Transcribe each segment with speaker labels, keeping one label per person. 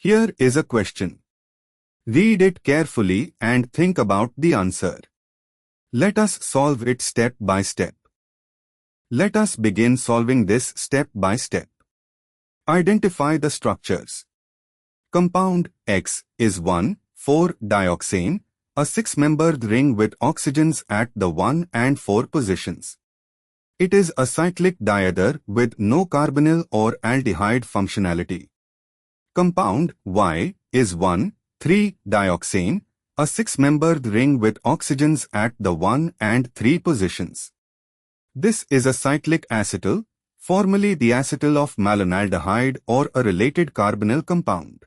Speaker 1: Here is a question. Read it carefully and think about the answer. Let us solve it step by step. Let us begin solving this step by step. Identify the structures. Compound X is 1,4-dioxane, a six-membered ring with oxygens at the 1 and 4 positions. It is a cyclic diether with no carbonyl or aldehyde functionality. Compound Y is 1,3-dioxane, a six-membered ring with oxygens at the 1 and 3 positions. This is a cyclic acetal, formerly the acetal of malonaldehyde or a related carbonyl compound.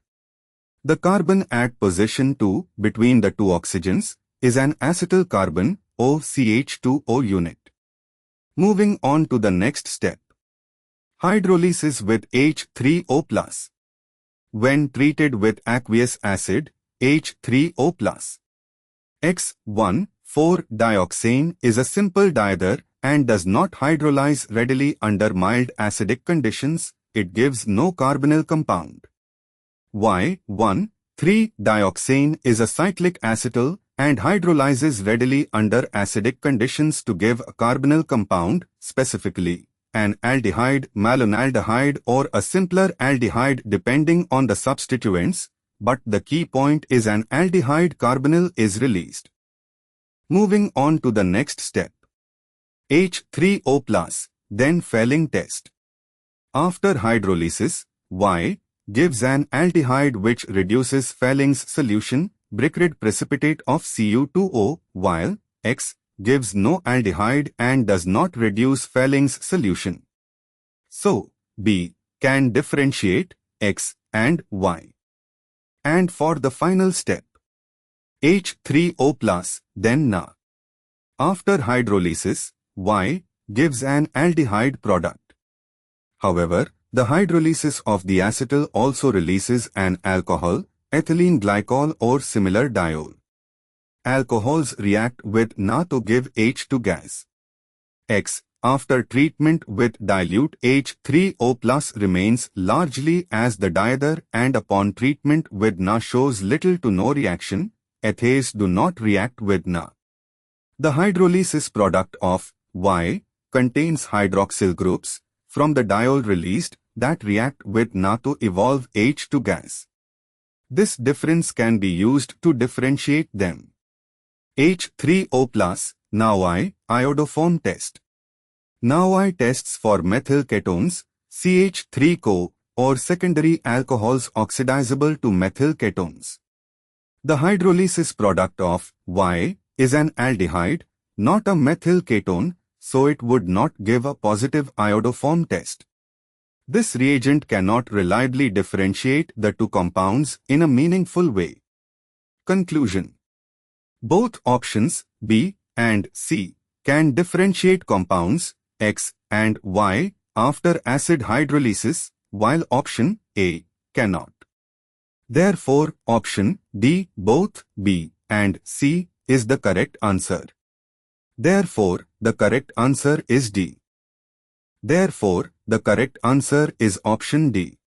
Speaker 1: The carbon at position 2 between the two oxygens is an acetyl carbon OCH2O unit. Moving on to the next step. Hydrolysis with H3O+. When treated with aqueous acid, H3O+. X1,4-dioxane is a simple diether and does not hydrolyze readily under mild acidic conditions. It gives no carbonyl compound. Y1,3-dioxane is a cyclic acetal and hydrolyzes readily under acidic conditions to give a carbonyl compound, specifically an aldehyde, malonaldehyde or a simpler aldehyde depending on the substituents, but the key point is an aldehyde carbonyl is released. Moving on to the next step. H3O+, then Fehling test. After hydrolysis, Y gives an aldehyde which reduces Fehling's solution, Brickred precipitate of Cu2O, while X gives no aldehyde and does not reduce Fehling's solution. So, B can differentiate X and Y. And for the final step, H3O+, then Na. After hydrolysis, Y gives an aldehyde product. However, the hydrolysis of the acetal also releases an alcohol, ethylene glycol or similar diol. Alcohols react with Na to give H2 gas. X, after treatment with dilute H3O+, remains largely as the diether and upon treatment with Na shows little to no reaction. Ethases do not react with Na. The hydrolysis product of Y contains hydroxyl groups from the diol released that react with Na to evolve H2 gas. This difference can be used to differentiate them. H3O+, NaOI, iodoform test. NaOI tests for methyl ketones, CH3CO, or secondary alcohols oxidizable to methyl ketones. The hydrolysis product of Y is an aldehyde, not a methyl ketone, so it would not give a positive iodoform test. This reagent cannot reliably differentiate the two compounds in a meaningful way. Conclusion. Both options, B and C, can differentiate compounds, X and Y, after acid hydrolysis, while option A cannot. Therefore, option D, both B and C, is the correct answer. Therefore, the correct answer is D. Therefore, the correct answer is option D.